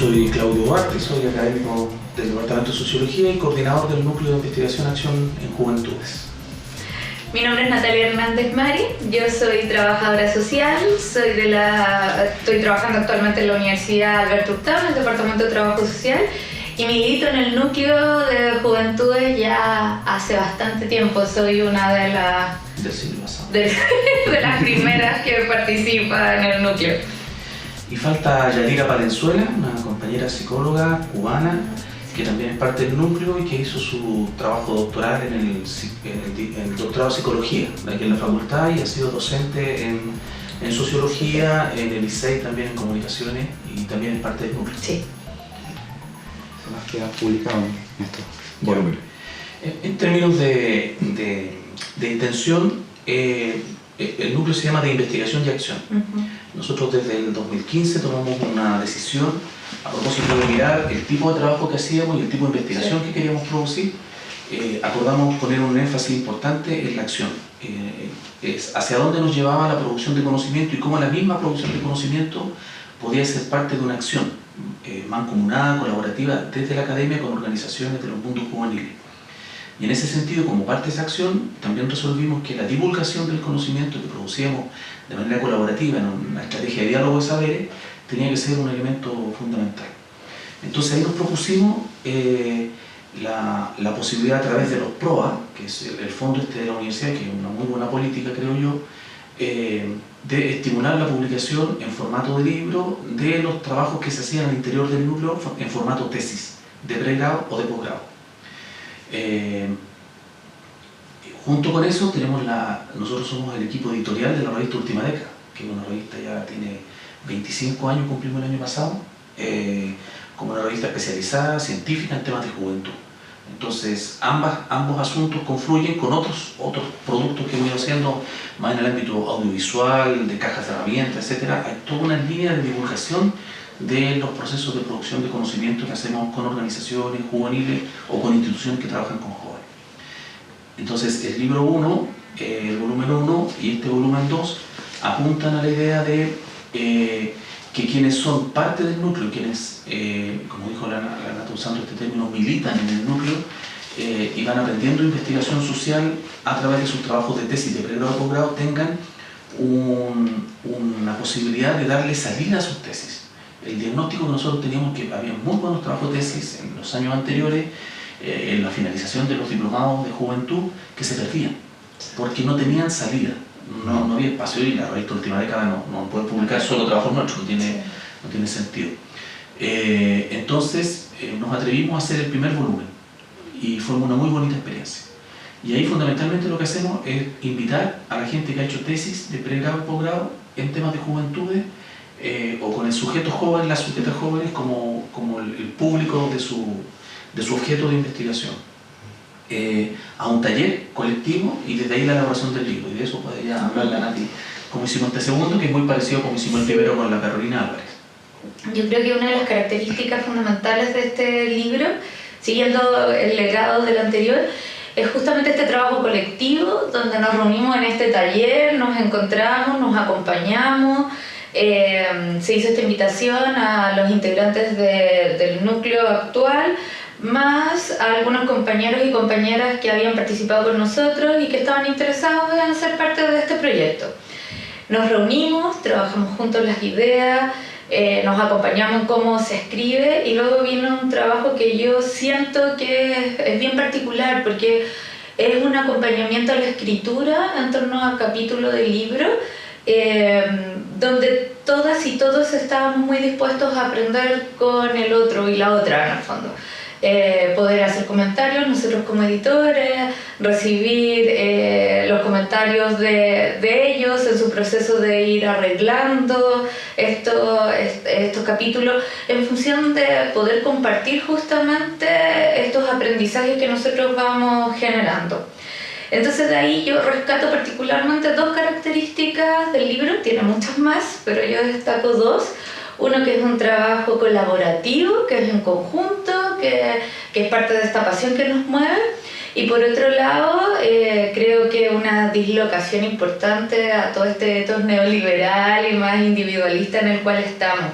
soy Claudio Duarte, soy académico del Departamento de Sociología y coordinador del Núcleo de Investigación Acción en Juventudes. Mi nombre es Natalia Hernández Mari, yo soy trabajadora social, estoy trabajando actualmente en la Universidad Alberto Hurtado, en el Departamento de Trabajo Social, y milito en el Núcleo de Juventudes ya hace bastante tiempo. Soy una de Del siglo pasado. de las primeras que participa en el Núcleo. Y falta Yadira Palenzuela, una compañera psicóloga cubana que también es parte del núcleo y que hizo su trabajo doctoral en el doctorado de psicología aquí en la facultad y ha sido docente en sociología, en el ISEI también en comunicaciones y también es parte del núcleo. Sí. Son las que han publicado en estos volúmenes. En términos de intención, el núcleo se llama de investigación y acción. Nosotros desde el 2015 tomamos una decisión a propósito de mirar el tipo de trabajo que hacíamos y el tipo de investigación que queríamos producir. Acordamos poner un énfasis importante en la acción. Es hacia dónde nos llevaba la producción de conocimiento y cómo la misma producción de conocimiento podía ser parte de una acción mancomunada, colaborativa desde la academia con organizaciones de los mundos juveniles. Y en ese sentido, como parte de esa acción, también resolvimos que la divulgación del conocimiento que producíamos de manera colaborativa en una estrategia de diálogo de saberes tenía que ser un elemento fundamental. Entonces ahí nos propusimos la posibilidad a través de los PROA, que es el fondo de la universidad, que es una muy buena política, creo yo, de estimular la publicación en formato de libro de los trabajos que se hacían al interior del núcleo en formato tesis, de pregrado o de posgrado. Junto con eso nosotros somos el equipo editorial de la revista Última Década, que es una revista ya tiene 25 años, cumplimos el año pasado, como una revista especializada, científica en temas de juventud. Entonces ambos asuntos confluyen con otros productos que hemos ido haciendo más en el ámbito audiovisual, de cajas de herramientas, etc. Hay toda una línea de divulgación de los procesos de producción de conocimiento que hacemos con organizaciones juveniles o con instituciones que trabajan con jóvenes. Entonces el libro 1, el volumen 1 y este volumen 2 apuntan a la idea de que quienes son parte del núcleo, quienes, como dijo la Nata usando este término, militan en el núcleo y van aprendiendo investigación social a través de sus trabajos de tesis de pregrado o posgrado, tengan una posibilidad de darle salida a sus tesis. El diagnóstico que nosotros teníamos que había muy buenos trabajos de tesis en los años anteriores, en la finalización de los diplomados de juventud, que se perdían, porque no tenían salida, no había espacio y la revista Última Década no puede publicar solo trabajos nuestros, no tiene sentido. Entonces nos atrevimos a hacer el primer volumen y fue una muy bonita experiencia. Y ahí fundamentalmente lo que hacemos es invitar a la gente que ha hecho tesis de pregrado y posgrado en temas de juventudes, o con el sujeto joven, las sujetas jóvenes como el público de su objeto de investigación, a un taller colectivo y desde ahí la elaboración del libro, y de eso podría hablar la Nati, como hicimos este segundo, que es muy parecido a como hicimos el primero con la Carolina Álvarez. Yo creo que una de las características fundamentales de este libro, siguiendo el legado del anterior, es justamente este trabajo colectivo donde nos reunimos en este taller, nos encontramos, nos acompañamos. Se hizo esta invitación a los integrantes del núcleo actual, más a algunos compañeros y compañeras que habían participado con nosotros y que estaban interesados en ser parte de este proyecto. Nos reunimos, trabajamos juntos las ideas, nos acompañamos en cómo se escribe y luego vino un trabajo que yo siento que es bien particular porque es un acompañamiento a la escritura en torno al capítulo del libro, donde todas y todos estábamos muy dispuestos a aprender con el otro y la otra en el fondo. Poder hacer comentarios nosotros como editores, recibir los comentarios de ellos en su proceso de ir arreglando estos capítulos en función de poder compartir justamente estos aprendizajes que nosotros vamos generando. Entonces de ahí yo rescato particularmente dos características del libro, tiene muchas más, pero yo destaco dos. Uno que es un trabajo colaborativo, que es en conjunto, que es parte de esta pasión que nos mueve. Y por otro lado, creo que una dislocación importante a todo este ethos neoliberal y más individualista en el cual estamos.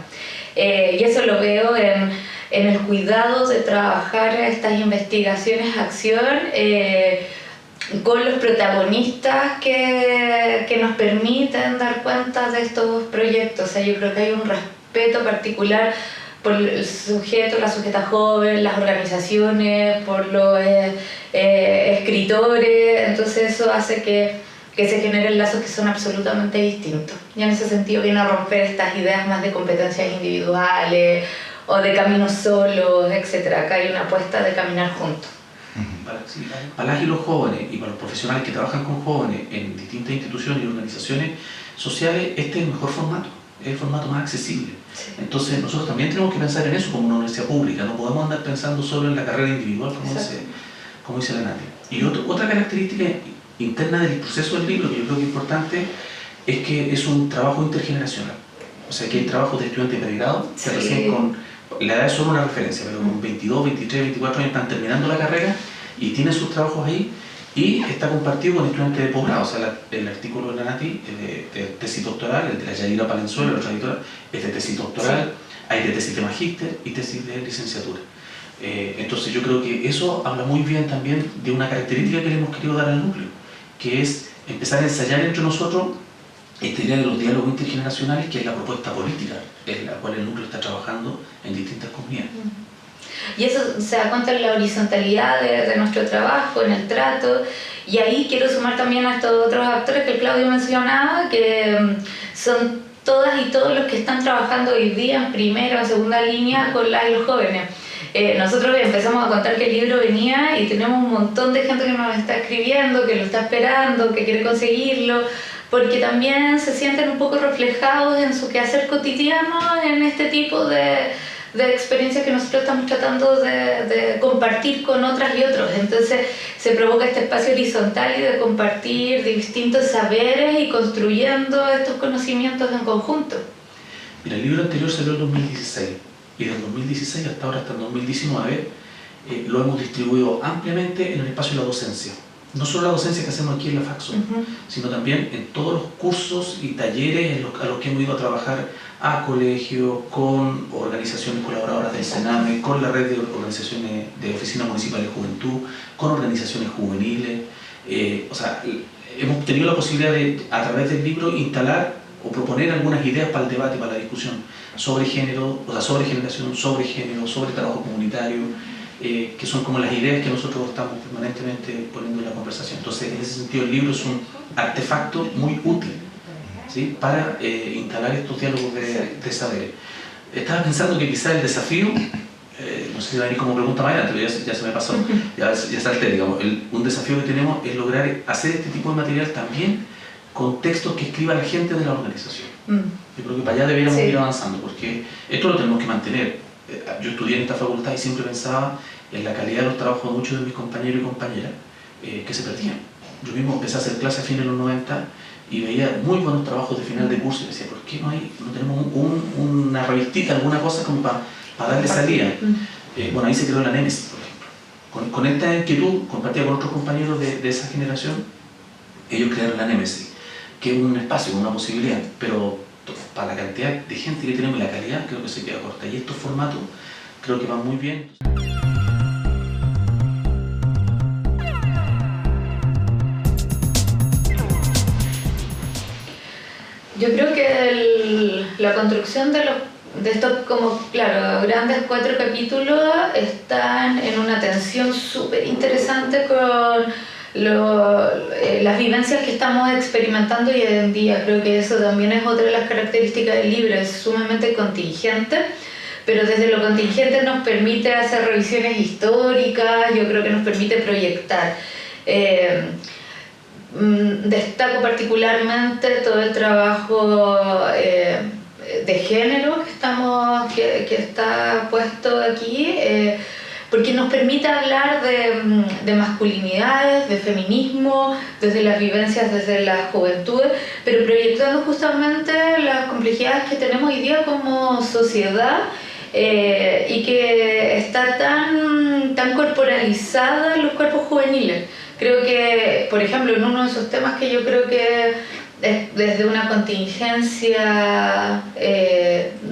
Y eso lo veo en el cuidado de trabajar estas investigaciones, acción, con los protagonistas que nos permiten dar cuenta de estos proyectos. O sea, yo creo que hay un respeto particular por el sujeto, la sujeta joven, las organizaciones, por los escritores. Entonces eso hace que se generen lazos que son absolutamente distintos. Y en ese sentido viene a romper estas ideas más de competencias individuales o de caminos solos, etc. Acá hay una apuesta de caminar juntos. Para las y los jóvenes y para los profesionales que trabajan con jóvenes en distintas instituciones y organizaciones sociales, este es el mejor formato, es el formato más accesible. Sí. Entonces nosotros también tenemos que pensar en eso como una universidad pública, no podemos andar pensando solo en la carrera individual, como dice la Nati. Y otra característica interna del proceso del libro, que yo creo que es importante, es que es un trabajo intergeneracional. O sea, que hay trabajos de estudiantes de pregrado que recién con... La edad es solo una referencia, pero con 22, 23, 24 años están terminando la carrera y tienen sus trabajos ahí, y está compartido con estudiantes de posgrado. O sea, el artículo de la Nati es de tesis doctoral, el de la Yadira Palenzuela, la otra editora, es de tesis doctoral, hay de tesis de magíster y tesis de licenciatura. Entonces yo creo que eso habla muy bien también de una característica que le hemos querido dar al núcleo, que es empezar a ensayar entre nosotros esta idea de los diálogos intergeneracionales, que es la propuesta política en la cual el núcleo está trabajando en distintas comunidades. Y eso se da cuenta en la horizontalidad de nuestro trabajo, en el trato. Y ahí quiero sumar también a estos otros actores que Claudio mencionaba, que son todas y todos los que están trabajando hoy día en primera o segunda línea con las y los jóvenes. Nosotros empezamos a contar que el libro venía y tenemos un montón de gente que nos está escribiendo, que lo está esperando, que quiere conseguirlo, porque también se sienten un poco reflejados en su quehacer cotidiano en este tipo de experiencias que nosotros estamos tratando de compartir con otras y otros. Entonces se provoca este espacio horizontal y de compartir distintos saberes y construyendo estos conocimientos en conjunto. Mira, el libro anterior salió en 2016 y del 2016 hasta ahora, hasta el 2019, lo hemos distribuido ampliamente en el espacio de la docencia. No solo la docencia que hacemos aquí en la Faxo, sino también en todos los cursos y talleres a los que hemos ido a trabajar a colegios, con organizaciones colaboradoras del Sename, con la red de organizaciones de oficinas municipales de juventud, con organizaciones juveniles. O sea, hemos tenido la posibilidad de, a través del libro, instalar o proponer algunas ideas para el debate, para la discusión sobre género, o sea, sobre generación, sobre género, sobre trabajo comunitario, que son como las ideas que nosotros estamos permanentemente poniendo en la conversación. Entonces, en ese sentido, el libro es un artefacto muy útil, ¿sí?, para instalar estos diálogos de saberes. Estaba pensando que quizás el desafío, no sé si va a venir como pregunta más adelante, pero ya se me pasó, ya salté, digamos, un desafío que tenemos es lograr hacer este tipo de material también con textos que escriba la gente de la organización. Yo creo que para allá deberíamos ir avanzando, porque esto lo tenemos que mantener. Yo estudié en esta facultad y siempre pensaba en la calidad de los trabajos de muchos de mis compañeros y compañeras que se perdían. Yo mismo empecé a hacer clases a fines de los 90 y veía muy buenos trabajos de final de curso y decía, ¿por qué no tenemos una revistita, alguna cosa como para darle salida? Bueno, ahí se creó la Némesis, por ejemplo. Con esta inquietud, compartida con otros compañeros de esa generación, ellos crearon la Némesis, que es un espacio, una posibilidad, pero para la cantidad de gente que tenemos y la calidad, creo que se queda corta. Y estos formatos creo que van muy bien. Yo creo que la construcción de estos, como, claro, grandes 4 capítulos están en una tensión súper interesante con las vivencias que estamos experimentando hoy en día. Creo que eso también es otra de las características del libro, es sumamente contingente, pero desde lo contingente nos permite hacer revisiones históricas, yo creo que nos permite proyectar. Destaco particularmente todo el trabajo de género que está puesto aquí, porque nos permite hablar de masculinidades, de feminismo, desde las vivencias, desde la juventud, pero proyectando justamente las complejidades que tenemos hoy día como sociedad, y que está tan corporalizada en los cuerpos juveniles. Creo que, por ejemplo, en uno de esos temas que yo creo que desde una contingencia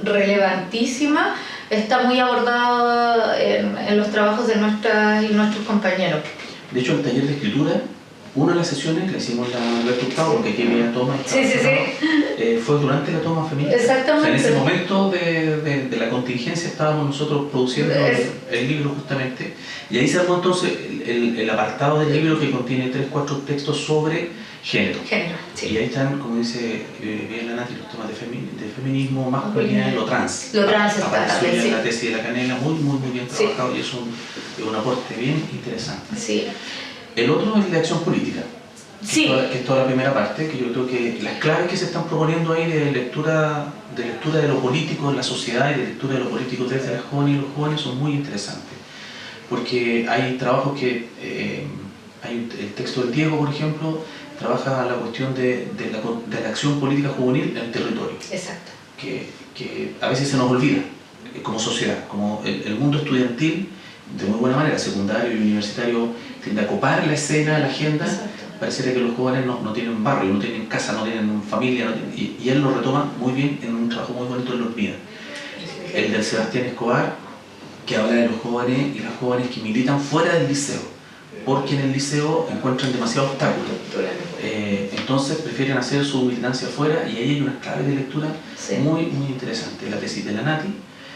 relevantísima, está muy abordado en los trabajos de nuestras y nuestros compañeros. De hecho, el taller de escritura, una de las sesiones que hicimos la Alberto Hurtado, porque aquí había toma, fue durante la toma feminista. Exactamente. O sea, en ese momento de la contingencia estábamos nosotros produciendo el libro justamente, y ahí se armó entonces el apartado del libro que contiene 3-4 textos sobre género. Sí. Y ahí están, como dice bien la Nati, los temas de feminismo, masculinidad, lo trans. Lo trans está apareció ya sí. en la tesis de la Canela, muy bien trabajado, y es un aporte bien interesante. Sí. El otro es de acción política, que es toda la primera parte, que yo creo que las claves que se están proponiendo ahí de lectura de lo político en la sociedad y de lectura de lo político desde las jóvenes y los jóvenes son muy interesantes, porque hay trabajos que, hay el texto del Diego, por ejemplo, trabaja la cuestión de la acción política juvenil en el territorio. Exacto. Que a veces se nos olvida como sociedad, como el mundo estudiantil, de muy buena manera, secundario y universitario, tiende a copar la escena, la agenda. Exacto. Pareciera que los jóvenes no tienen barrio, no tienen casa, no tienen familia, y él lo retoma muy bien en un trabajo muy bonito de los Hormida. El del Sebastián Escobar, que habla de los jóvenes y las jóvenes que militan fuera del liceo, porque en el liceo encuentran demasiados obstáculos. Entonces prefieren hacer su militancia afuera, y ahí hay unas claves de lectura muy interesantes. La tesis de la Nati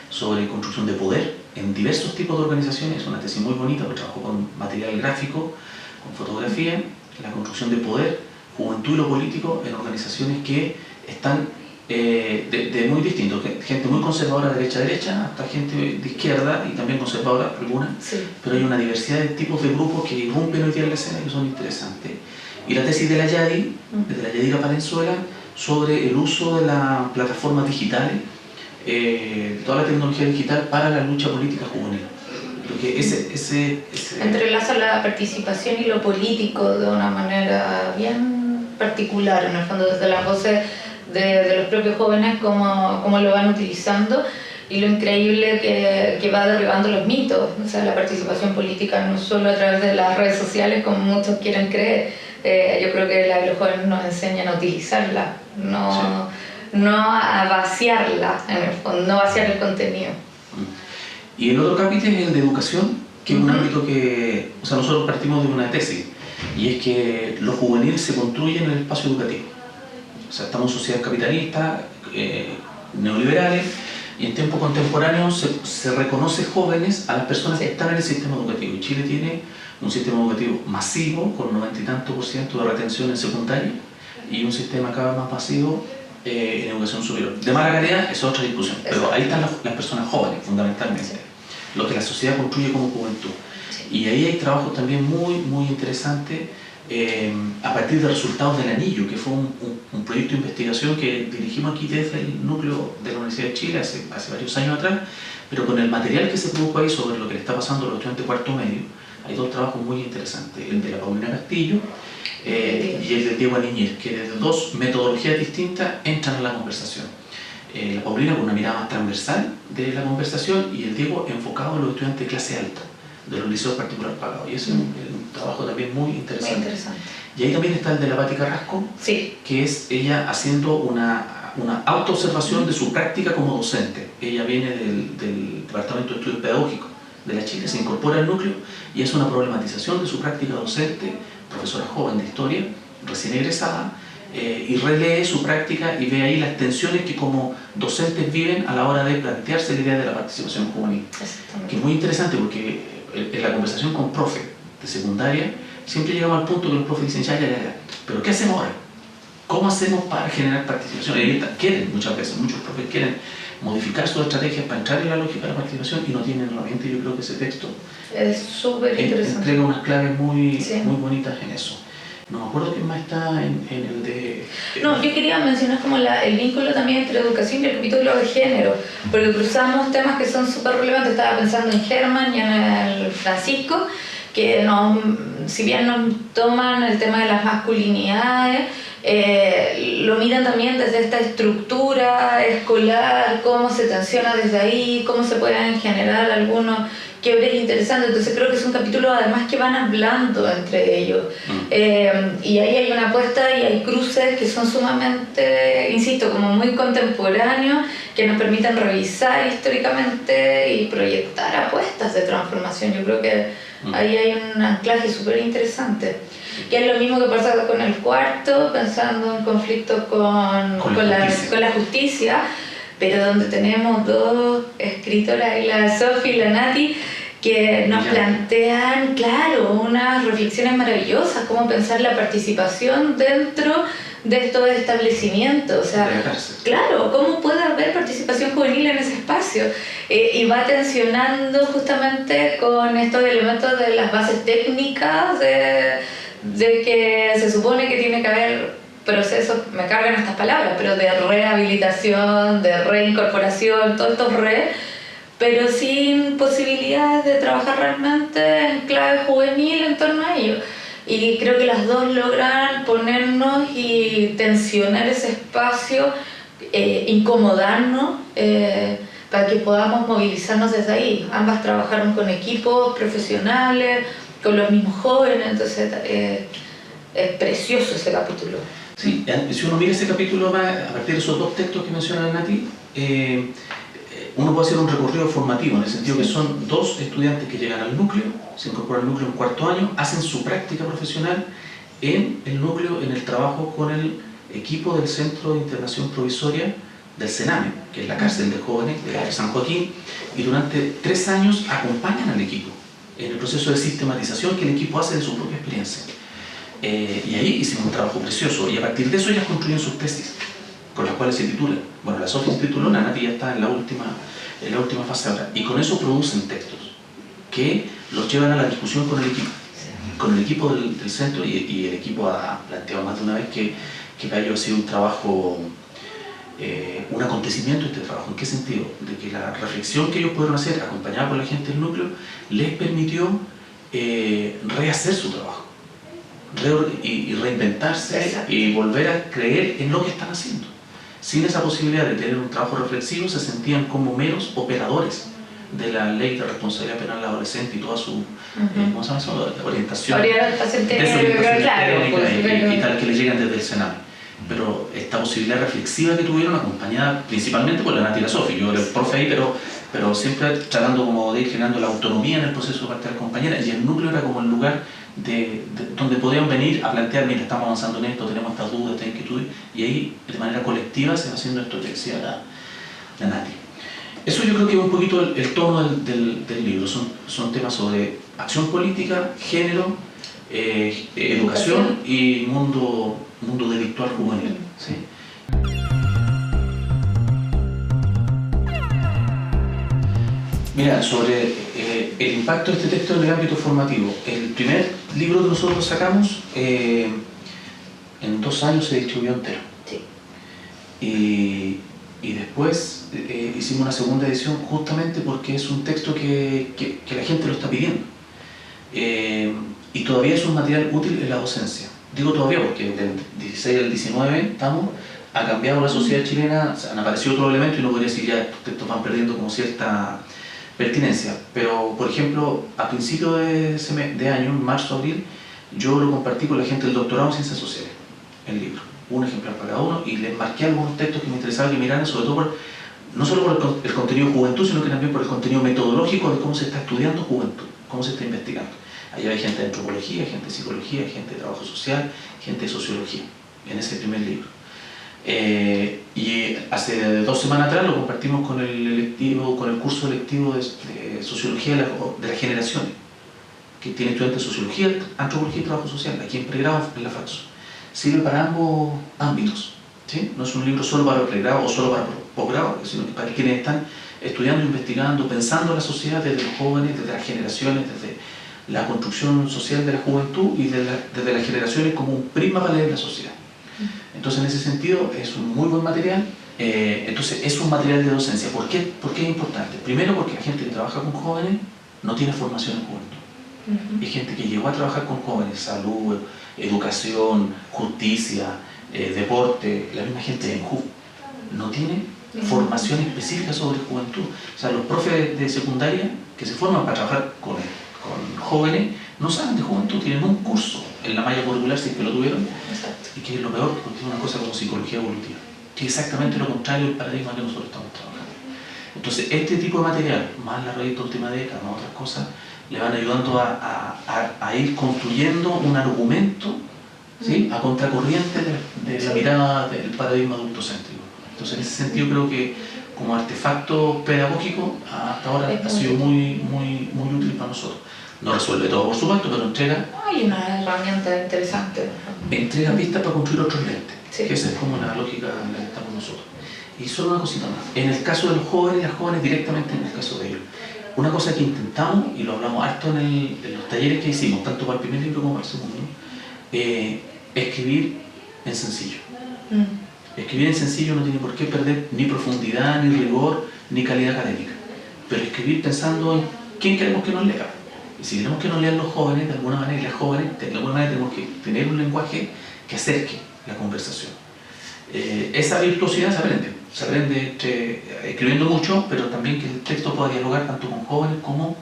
sobre construcción de poder en diversos tipos de organizaciones, es una tesis muy bonita, porque trabajó con material gráfico, con fotografía, la construcción de poder, juventud y lo político en organizaciones que están de muy distintos, gente muy conservadora derecha, hasta gente de izquierda y también conservadora alguna, pero hay una diversidad de tipos de grupos que irrumpen hoy día en la escena y que son interesantes. Y la tesis de la Yadi, de la Yadira Palenzuela, sobre el uso de las plataformas digitales, toda la tecnología digital para la lucha política juvenil. Porque entrelaza la participación y lo político de una manera bien particular, en el fondo, desde las voces de los propios jóvenes, cómo lo van utilizando, y lo increíble que va derribando los mitos. O sea, la participación política no solo a través de las redes sociales, como muchos quieren creer. Yo creo que los jóvenes nos enseñan a utilizarla, no a vaciarla, en el fondo, no vaciar el contenido. Y el otro capítulo es el de educación, que es un ámbito que, o sea, nosotros partimos de una tesis, y es que lo juvenil se construye en el espacio educativo. O sea, estamos en sociedades capitalistas, neoliberales, y en tiempo contemporáneo se reconoce jóvenes a las personas que están en el sistema educativo. Y Chile tiene un sistema educativo masivo, con 90 y tanto % de retención en secundaria, y un sistema cada vez más masivo en educación superior. De mala calidad es otra discusión, pero ahí están las personas jóvenes, fundamentalmente, lo que la sociedad construye como juventud. Y ahí hay trabajos también muy interesantes a partir de resultados del Anillo, que fue un proyecto de investigación que dirigimos aquí desde el núcleo de la Universidad de Chile hace varios años atrás, pero con el material que se produjo ahí sobre lo que le está pasando a los estudiantes de cuarto medio. Hay dos trabajos muy interesantes, el de la Paulina Castillo y el de Diego Aniñez, que desde dos metodologías distintas entran en la conversación. La Paulina con una mirada más transversal de la conversación, y el Diego enfocado en los estudiantes de clase alta, de los liceos particulares pagados. Y ese es un trabajo también muy interesante. Y ahí también está el de la Pati Carrasco, que es ella haciendo una autoobservación de su práctica como docente. Ella viene del Departamento de Estudios Pedagógicos de la Chile, se incorpora al núcleo y es una problematización de su práctica docente, profesora joven de historia, recién egresada, y relee su práctica y ve ahí las tensiones que como docentes viven a la hora de plantearse la idea de la participación juvenil. Que es muy interesante, porque en la conversación con profe de secundaria siempre llegamos al punto que los profes dicen ya, pero ¿qué hacemos ahora? ¿Cómo hacemos para generar participación? Ellos quieren, muchas veces, muchos profes quieren modificar sus estrategias para entrar en la lógica de la participación y no tienen herramientas. Yo creo que ese texto es súper interesante, entrega unas claves muy bonitas en eso. No me acuerdo quién más está en el de... No, yo quería mencionar como el vínculo también entre educación y el capítulo de género, porque cruzamos temas que son súper relevantes. Estaba pensando en Germán y en el Francisco, que si bien nos toman el tema de las masculinidades, lo miran también desde esta estructura escolar, cómo se tensiona desde ahí, cómo se pueden generar algunos quiebres interesantes. Entonces creo que es un capítulo además que van hablando entre ellos. Y ahí hay una apuesta y hay cruces que son sumamente, insisto, como muy contemporáneos, que nos permiten revisar históricamente y proyectar apuestas de transformación. Yo creo que ahí hay un anclaje súper interesante. Que es lo mismo que pasa con el cuarto, pensando en conflictos con la justicia, pero donde tenemos dos escritoras, la Sofi y la Nati, que nos plantean, claro, unas reflexiones maravillosas, cómo pensar la participación dentro de estos establecimientos. O sea, claro, cómo puede haber participación juvenil en ese espacio. Y va tensionando justamente con estos elementos de las bases técnicas, de que se supone que tiene que haber procesos, me cargan estas palabras, pero de rehabilitación, de reincorporación, todos estos pero sin posibilidades de trabajar realmente en clave juvenil en torno a ello. Y creo que las dos logran ponernos y tensionar ese espacio, incomodarnos, para que podamos movilizarnos desde ahí. Ambas trabajaron con equipos profesionales, con los mismos jóvenes, entonces es precioso ese capítulo. Sí, si uno mira ese capítulo a partir de esos dos textos que menciona Nati, uno puede hacer un recorrido formativo, en el sentido que son dos estudiantes que llegan al núcleo, se incorporan al núcleo en cuarto año, hacen su práctica profesional en el núcleo, en el trabajo con el equipo del Centro de Internación Provisoria del Sename, que es la cárcel de jóvenes de San Joaquín, y durante 3 años acompañan al equipo en el proceso de sistematización que el equipo hace de su propia experiencia. Y ahí hicimos un trabajo precioso, y a partir de eso ellas construyen sus tesis, con las cuales se titulan. Bueno, la Sofi se tituló, la Nati ya está en la última fase ahora, y con eso producen textos que los llevan a la discusión con el equipo del centro, y el equipo ha planteado más de una vez que para ellos ha sido un trabajo, un acontecimiento este trabajo. ¿En qué sentido? De que la reflexión que ellos pudieron hacer, acompañada por la gente del núcleo, les permitió rehacer su trabajo, y reinventarse y volver a creer en lo que están haciendo. Sin esa posibilidad de tener un trabajo reflexivo, se sentían como meros operadores de la ley de responsabilidad penal del adolescente y toda su ¿cómo se llama eso? Orientación técnica y tal, que le llegan desde el Senado. Pero esta posibilidad reflexiva que tuvieron, acompañada principalmente por la Nati y la Sofi, yo era el profe ahí, pero siempre tratando como de ir generando la autonomía en el proceso de parte de las compañeras, y el núcleo era como el lugar donde podían venir a plantear, mira, estamos avanzando en esto, tenemos estas dudas, estas inquietudes, y ahí de manera colectiva se va haciendo esto que decía la Nati. Eso yo creo que es un poquito el tono del libro. Son temas sobre acción política, género, educación y mundo delictual juvenil. ¿Sí? Mira, sobre el impacto de este texto en el ámbito formativo. El primer libro que nosotros sacamos, en 2 años se distribuyó entero. Sí. Y después hicimos una segunda edición justamente porque es un texto que la gente lo está pidiendo. Y todavía es un material útil en la docencia. Digo todavía porque del 16 al 19 ha cambiado la sociedad chilena, han aparecido otros elementos y no podría decir ya estos textos van perdiendo como cierta pertinencia. Pero, por ejemplo, a principios de año, en marzo, abril, yo lo compartí con la gente del doctorado en Ciencias Sociales, el libro. Un ejemplar para cada uno, y les marqué algunos textos que me interesaba que miraran, sobre todo no solo por el contenido juventud, sino que también por el contenido metodológico de cómo se está estudiando juventud, cómo se está investigando. Allá hay gente de antropología, gente de psicología, gente de trabajo social, gente de sociología, en ese primer libro. Y hace 2 semanas atrás lo compartimos con el curso electivo de sociología de las generaciones, que tiene estudiantes de sociología, antropología y trabajo social, aquí en pregrado en la FATSO. Sirve para ambos ámbitos, ¿sí? No es un libro solo para pregrado o solo para posgrado, sino que para quienes están estudiando, investigando, pensando la sociedad desde los jóvenes, desde las generaciones, desde la construcción social de la juventud y desde las generaciones como un prisma para leer la sociedad. Entonces, en ese sentido, es un muy buen material. Entonces, es un material de docencia. ¿Por qué es importante? Primero, porque la gente que trabaja con jóvenes no tiene formación en juventud. Es gente que llegó a trabajar con jóvenes, salud, educación, justicia, deporte, la misma gente de ENJU. No tiene formación específica sobre juventud. O sea, los profes de secundaria que se forman para trabajar con jóvenes no saben de juventud, tienen un curso en la malla curricular, si es que lo tuvieron, y que es lo peor, porque es una cosa como psicología evolutiva, que es exactamente lo contrario del paradigma que nosotros estamos trabajando. Entonces, este tipo de material, más la revista Última Década, más otras cosas, le van ayudando a ir construyendo un argumento, ¿sí?, a contracorriente de la mirada del paradigma adultocéntrico. Entonces, en ese sentido, creo que como artefacto pedagógico, hasta ahora ha sido muy útil para nosotros. No resuelve todo, por supuesto, pero entrega... Hay una herramienta interesante. Entrega pistas para construir otros lentes, sí. Que esa es como la lógica en la que estamos nosotros. Y solo una cosita más. En el caso de los jóvenes, las jóvenes directamente en el caso de ellos. Una cosa que intentamos, y lo hablamos harto en los talleres que hicimos, tanto para el primer libro como para el segundo, escribir en sencillo. Escribir en sencillo no tiene por qué perder ni profundidad, ni rigor, ni calidad académica. Pero escribir pensando en quién queremos que nos lea. Y si queremos que nos lean los jóvenes, de alguna manera, y las jóvenes, de alguna manera tenemos que tener un lenguaje que acerque la conversación. Esa virtuosidad se aprende escribiendo mucho, pero también que el texto pueda dialogar tanto con jóvenes como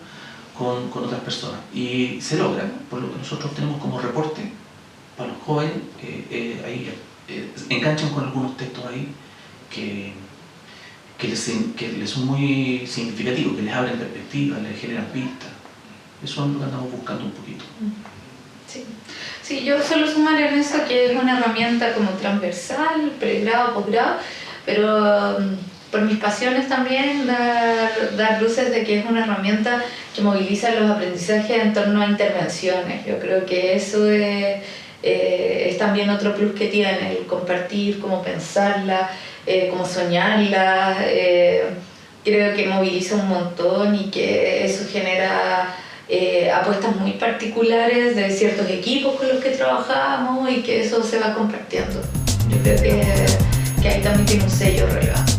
con otras personas. Y se logra, por lo que nosotros tenemos como reporte para los jóvenes, ahí enganchan con algunos textos ahí que les son muy significativos, que les abren perspectivas, les generan pistas. Eso es lo que andamos buscando un poquito. Sí. Sí, yo solo sumar en eso que es una herramienta como transversal, pregrado, posgrado, pero por mis pasiones también dar luces de que es una herramienta que moviliza los aprendizajes en torno a intervenciones. Yo creo que eso es también otro plus que tiene, el compartir, cómo pensarla, cómo soñarla. Creo que moviliza un montón y que eso genera apuestas muy particulares de ciertos equipos con los que trabajamos y que eso se va compartiendo. Yo creo que ahí también tiene un sello relevante.